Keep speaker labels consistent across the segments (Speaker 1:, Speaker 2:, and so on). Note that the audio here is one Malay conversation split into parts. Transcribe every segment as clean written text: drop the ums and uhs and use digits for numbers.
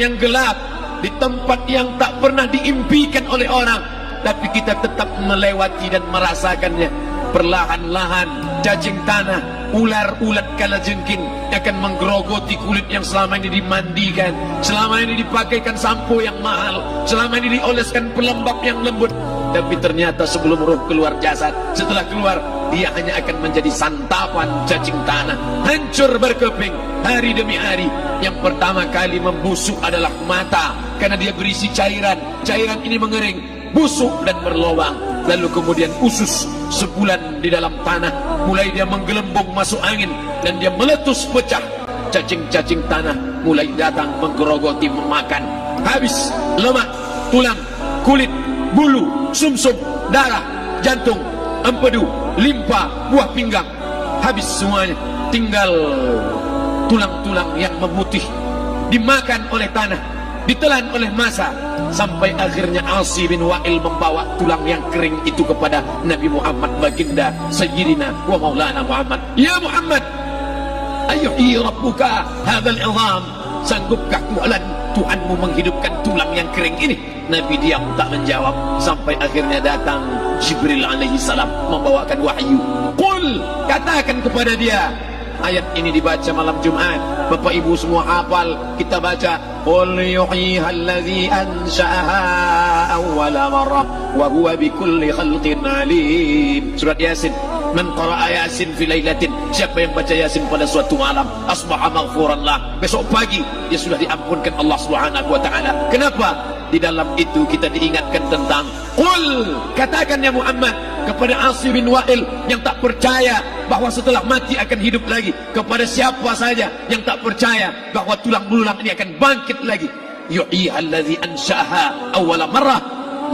Speaker 1: yang gelap, di tempat yang tak pernah diimpikan oleh orang, tapi kita tetap melewati dan merasakannya. Perlahan-lahan cacing tanah, ular-ulat kalajengking akan menggerogoti kulit yang selama ini dimandikan, selama ini dipakaikan sampo yang mahal, selama ini dioleskan pelembab yang lembut. Tapi ternyata sebelum roh keluar jasad, setelah keluar, dia hanya akan menjadi santapan cacing tanah, hancur berkeping hari demi hari. Yang pertama kali membusuk adalah mata, karena dia berisi cairan. Cairan ini mengering, busuk dan berlubang. Lalu kemudian usus sebulan di dalam tanah, mulai dia menggelembung masuk angin dan dia meletus pecah. Cacing-cacing tanah mulai datang menggerogoti, memakan. Habis lemak, tulang, kulit, bulu, sumsum, darah, jantung, empedu, limpa, buah pinggang. Habis semuanya, tinggal tulang-tulang yang memutih, dimakan oleh tanah, ditelan oleh massa, sampai akhirnya Asi bin Wa'il membawa tulang yang kering itu kepada Nabi Muhammad, baginda Sayyidina wa Maulana Muhammad. Ya Muhammad, ayyuhi rabbuka hadzal izam, sanggupkah Tuhanmu menghidupkan tulang yang kering ini? Nabi diam tak menjawab, sampai akhirnya datang Jibril alaihi salam membawakan wahyu. Qul, katakan kepada dia. Ayat ini dibaca malam Jumat. Bapak Ibu semua hafal, kita baca. Qul yuhyiha allazi ansha'aha awwala marrah wa huwa bikulli khalqin alim. Surat Yasin. Man qara'a Yasin fi lailatin, siapa yang baca Yasin pada suatu malam, asbaha maghfuran lah, besok pagi dia sudah diampunkan Allah Subhanahu wa taala. Kenapa? Di dalam itu kita diingatkan tentang qul, katakan ya Muhammad kepada Asi bin Wa'il yang tak percaya bahwa setelah mati akan hidup lagi, kepada siapa saja yang tak percaya bahwa tulang belulang ini akan bangkit lagi. Yuhyiha allazi ansha'aha awwala marrah,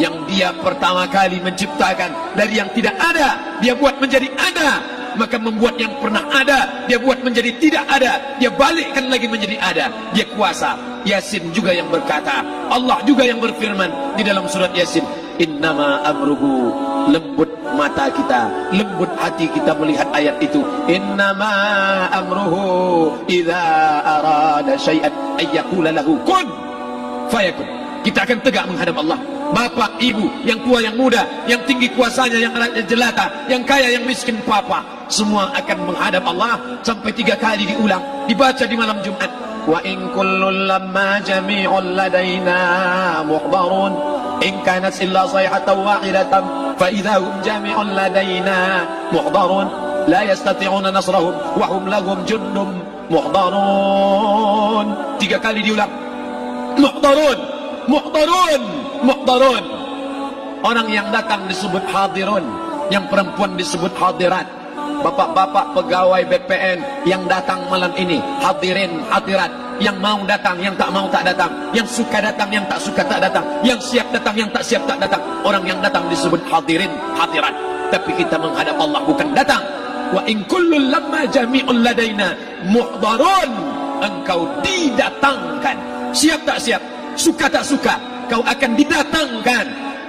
Speaker 1: yang dia pertama kali menciptakan dari yang tidak ada, dia buat menjadi ada. Maka membuat yang pernah ada, dia buat menjadi tidak ada, dia balikkan lagi menjadi ada. Dia kuasa. Yasin juga yang berkata, Allah juga yang berfirman di dalam surat Yasin, innama amruhu, lembut mata kita, lembut hati kita melihat ayat itu. Innama amruhu idza arada syai'an ayyaqula lahu kun fayakun. Kita akan tegak menghadap Allah. Bapak, ibu, yang tua, yang muda, yang tinggi kuasanya, yang jelata, yang kaya, yang miskin, papa, semua akan menghadap Allah. Sampai 3 kali diulang, dibaca di malam Jumat. Wa in kullun lamma jami'un ladaina muhdarun in kanat illa sayhatan wahidatan fa idza hum jami'un ladaina muhdarun la yastati'una nasrahum wa hum lahum jundum muhdarun. 3 kali diulang. Muhdarun, muhdarun, muhdarun. Orang yang datang disebut hadirun, yang perempuan disebut hadirat. Bapak-bapak pegawai BPN yang datang malam ini, hadirin, hadirat. Yang mau datang, yang tak mau tak datang, yang suka datang, yang tak suka tak datang, yang siap datang, yang tak siap tak datang. Orang yang datang disebut hadirin, hadirat. Tapi kita menghadap Allah bukan datang. Wa in kullun lamma jami'un ladaina muhdarun, engkau didatangkan. Siap tak siap, suka tak suka, kau akan didatangkan.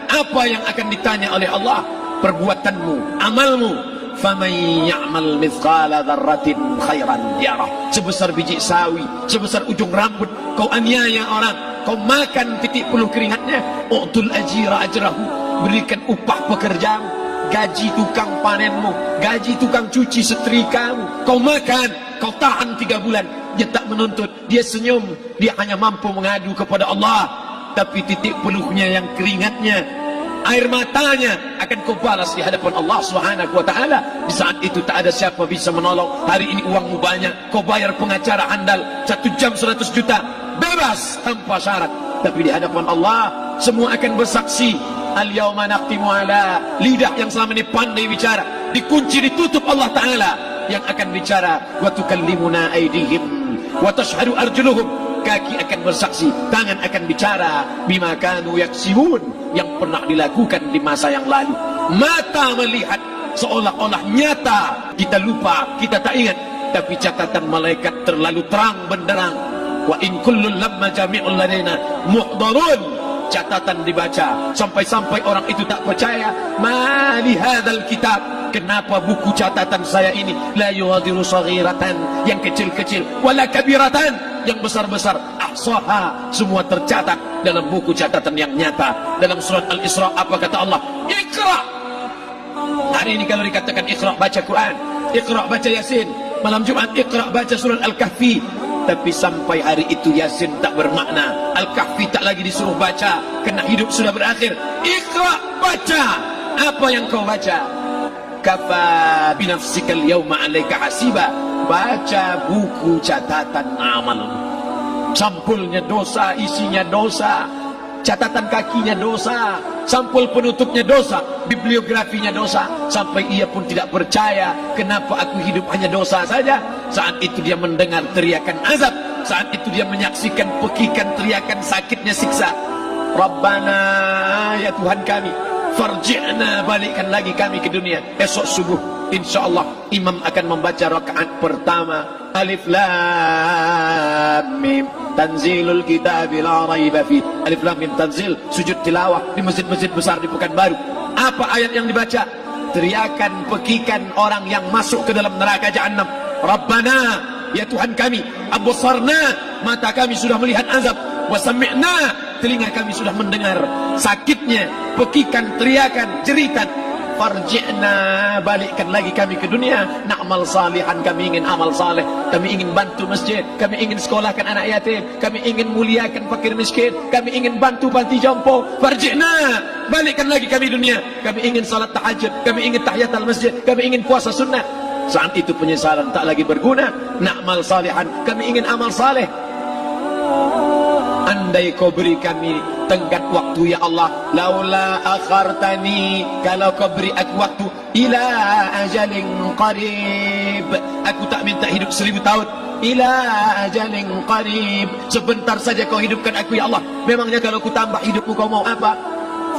Speaker 1: Apa yang akan ditanya oleh Allah? Perbuatanmu, amalmu. Faman ya'mal mithqala dzarratin khairan yarah. Sebesar biji sawi, sebesar ujung rambut, kau aniaya orang, kau makan titik peluh keringatnya. U'tul ajira ajrahu, berikan upah pekerjamu, gaji tukang panenmu, gaji tukang cuci setrikamu. Kau makan, kau tahan 3 bulan, dia tak menuntut, dia senyum, dia hanya mampu mengadu kepada Allah. Tapi titik peluhnya yang keringatnya, air matanya akan kau balas di hadapan Allah Subhanahu wa taala. Di saat itu tak ada siapa bisa menolong. Hari ini uangmu banyak, kau bayar pengacara handal 1 jam 100 juta, bebas tanpa syarat. Tapi di hadapan Allah semua akan bersaksi. Al-yawma naqtimu ala, lidah yang selama ini pandai bicara dikunci, ditutup Allah taala yang akan bicara. Wa tukallimuna aydihim wa tashhadu arjuluhum, kaki akan bersaksi, tangan akan bicara. Bima kanu yaksibun, yang pernah dilakukan di masa yang lalu. Mata melihat seolah-olah nyata, kita lupa, kita tak ingat. Tapi catatan malaikat terlalu terang benderang. Wa in kullun lamma jami'un ladaina muhdarun, catatan dibaca sampai-sampai orang itu tak percaya. Ma li hadzal kitab, kenapa buku catatan saya ini la yughadiru saghiratan, yang kecil-kecil, wala kabiratan, yang besar-besar, ahsaha, semua tercatat dalam buku catatan yang nyata. Dalam surat Al-Isra apa kata Allah? Iqra. Hari ini kalau dikatakan Iqra, baca Quran, Iqra baca Yasin, malam Jumat Iqra baca surat Al-Kahfi, tapi sampai hari itu Yasin tak bermakna, Al-Kahfi tak lagi disuruh baca, kena hidup sudah berakhir. Iqra, baca. Apa yang kau baca? Kafa binafsikal yawma alaika hasiba. Baca buku catatan amal. Sampulnya dosa, isinya dosa, catatan kakinya dosa, sampul penutupnya dosa, bibliografinya dosa. Sampai ia pun tidak percaya, kenapa aku hidup hanya dosa saja. Saat itu dia mendengar teriakan azab, saat itu dia menyaksikan pekikan teriakan sakitnya siksa. Rabbana, ya Tuhan kami, farji'na, balikkan lagi kami ke dunia. Esok subuh insyaallah imam akan membaca rakaat pertama, Alif Lam Mim, tanzilul kitab la raiba fi. Alif Lam Mim tanzil, sujud tilawah di masjid-masjid besar di Pekanbaru. Apa ayat yang dibaca? Teriakan pekikan orang yang masuk ke dalam neraka jahanam. Rabbana, ya Tuhan kami, absarna, mata kami sudah melihat azab, wa sami'na, telinga kami sudah mendengar sakitnya pekikan teriakan jeritan. Farji'na, balikkan lagi kami ke dunia, na'mal salihan, kami ingin amal saleh, kami ingin bantu masjid, kami ingin sekolahkan anak yatim, kami ingin muliakan fakir miskin, kami ingin bantu panti jompo. Farji'na, balikkan lagi kami dunia, kami ingin salat tahajud, kami ingin tahiyatul masjid, kami ingin puasa sunnah. Saat itu penyesalan tak lagi berguna. Na'mal salihan, kami ingin amal saleh. Andai kau beri kami tenggat waktu ya Allah, laula akhartani, kalau kau beri aku waktu, ila ajalin qarib, aku tak minta hidup 1000 tahun, ila ajalin qarib, sebentar saja kau hidupkan aku ya Allah. Memangnya kalau ku tambah hidupmu kau mau apa?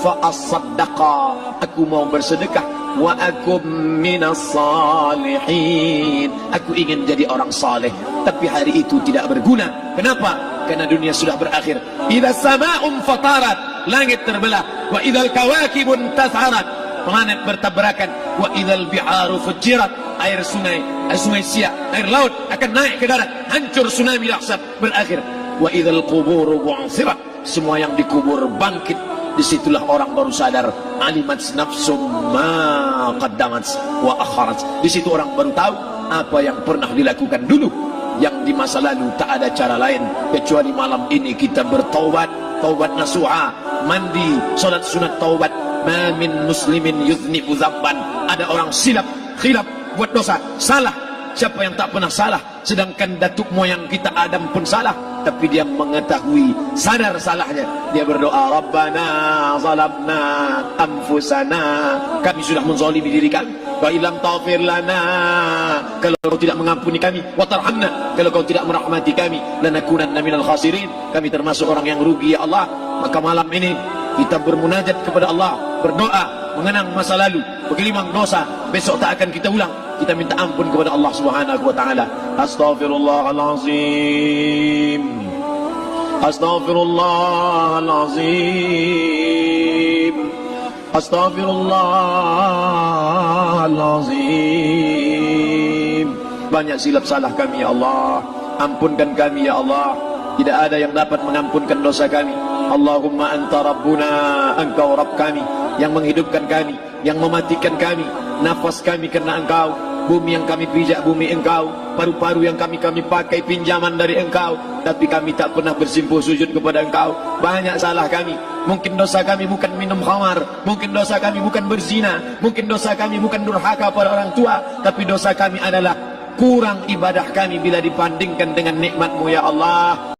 Speaker 1: Fa as-saddaqa, aku mau bersedekah, wa akum minas salihin, aku ingin jadi orang saleh. Tapi hari itu tidak berguna. Kenapa? Karena dunia sudah berakhir. Idza sama'un fatarat, langit terbelah. Wa idzal kawakibun tasarat, planet bertabrakan. Wa idzal biharu fujirat, air sungai siak, air laut akan naik ke darat, hancur tsunami dahsyat berakhir. Wa idzal quburu bu'thirat, semua yang dikubur bangkit. Disitulah orang baru sadar, alimat nafsum ma qaddamat wa akharat. Disitu orang baru tahu apa yang pernah dilakukan dulu, yang di masa lalu tak ada cara lain kecuali malam ini kita bertaubat, taubat nasuha, mandi, salat sunat taubat. Ma min muslimin yuznibu dzamban, ada orang silap, khilaf, buat dosa, salah. Siapa yang tak pernah salah? Sedangkan datuk moyang kita Adam pun salah, tapi dia mengetahui, sadar salahnya. Dia berdoa, Rabbana zalamna anfusana, kami sudah menzalimi diri kami. Wa ilam taghfir lana, kalau kau tidak mengampuni kami, wa tarhamna, kalau kau tidak merahmati kami, lanakunanna minal khasirin, kami termasuk orang yang rugi ya Allah. Maka malam ini kita bermunajat kepada Allah, berdoa, mengenang masa lalu, bergelimang dosa, besok tak akan kita ulang. Kita minta ampun kepada Allah Subhanahu wa taala. Astaghfirullahalazim, astaghfirullahalazim, astaghfirullahalazim. Banyak silap salah kami ya Allah, ampunkan kami ya Allah. Tidak ada yang dapat mengampunkan dosa kami. Allahumma anta rabbuna, engkau Rabb kami, yang menghidupkan kami, yang mematikan kami. Nafas kami karena engkau, bumi yang kami pijak bumi engkau, paru-paru yang kami pakai pinjaman dari engkau, tapi kami tak pernah bersimpuh sujud kepada engkau. Banyak salah kami. Mungkin dosa kami bukan minum khamar, mungkin dosa kami bukan berzina, mungkin dosa kami bukan durhaka pada orang tua, tapi dosa kami adalah kurang ibadah kami bila dibandingkan dengan nikmat-Mu ya Allah.